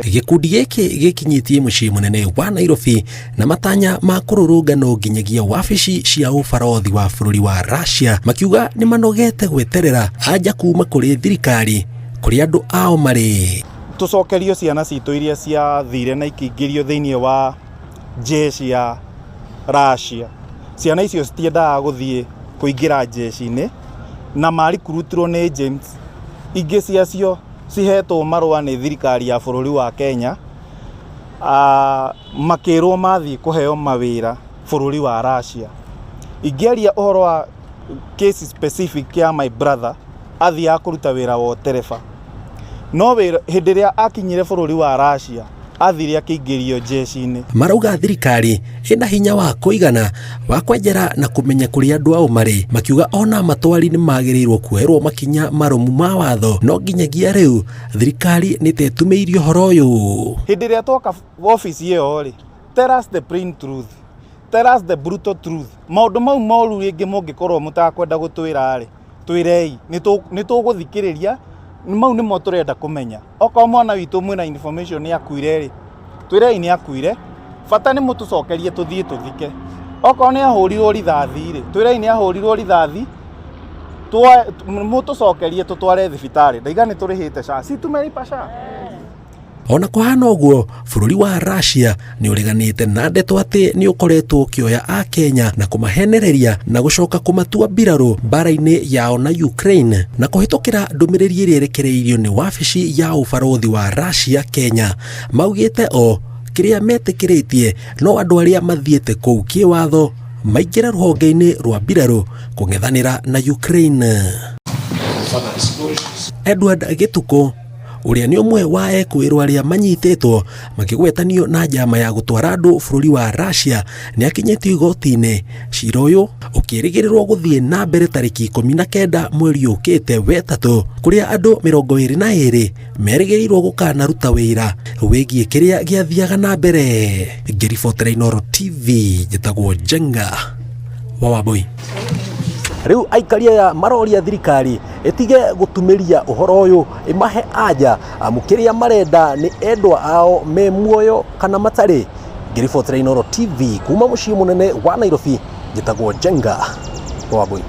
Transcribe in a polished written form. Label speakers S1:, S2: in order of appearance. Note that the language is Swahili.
S1: Gikundi giki gikinyitie mucii munene wa Nairobi na matanya ma kururungano nginyagia wabici cia ubarothi wa bururi wa Russia makiuga ni manogete gweterera anja kuma kuri thirikari kuri andu ao mari.
S2: Tucokerio ciana citu iria cia thire na ikiingirio thiini wa jeshi ya Russia. Ciana icio citiendaga guthie kuingira jeshi-ini na marikurutirwo ni agents ingi ciacio cihetwo marua ni thirikari ya bururi wa Kenya makirwo mathie kuheo mawira bururi wa Russia. Ingiaria uhoro wa case specific ya my brother athie akuruta wira wa tereba no hindi ria akinyire bururi wa Russia athire akiingirio jeshi-ini.
S1: Marauga thirikari ina hinya wa kuigana wa kwenjera na kumenya kuri andu ao mari makiuga ona matwari ni magirirwo kuherwo makinya marumu ma watho no nginyagia riu thirikari ni tetumeirio horo uyu.
S2: Hindi ria twoka office iyo ri tell us the plain truth, tell us the brutal truth. Maundu mau moru ringi mungikorwo mutakwenda gutwira ri twirei ni tuguthikiriria mau nimo turenda kumenya. Oko mwana witu mwina information ni akuire ri twirei ni akuire bata ni mutucokerie tuthie tuthike. Oko ni ahurirwo rithathi ri twirei ni ahurirwo rithathi mutucokerie tutware thibitari ndaiga ni turihite sha si tumeripa sha.
S1: Ona kuhana uguo bururi wa Russia ni ureganite na ndeto ati ni ukoretwo kioya a Kenya na kumahenereria na gucoka kumatua mbiraru bara-ini yao na Ukraine na kuhitukira ndumiriri iri erekereirio ni wabici ya ubarothi wa Russia Kenya. Maugite o kiria metikiritie no andu aria mathiete kuu kiwatho maingira ruhonge-ini rwa mbiraru kung'ethanira na Ukraine. Edward Gituko uria ni umwe wa ekwirwo aria manyitetwo makigwetanio na njama ya gutwara andu bururi wa Russia ni akinyetio igoti-ini. Cira uyu ukirigirirwo guthie na mbere tariki 19 mweri ukite wetatu kuria andu 22 merigirirwo gukana ruta wira wigie kiria giathiaga na mbere. Ngiribotera Inooro TV njitagwo Jenga wa Wambui. Riu aikaria ya maroria thirikari etige gutumiria uhoro uyu imahe aja amukiria marenda ni endwa ao me muoyo kana matari. Ngiribotera Inooro TV kuma mucii munene wa Nairobi njitagwo Jenga wa Wambui.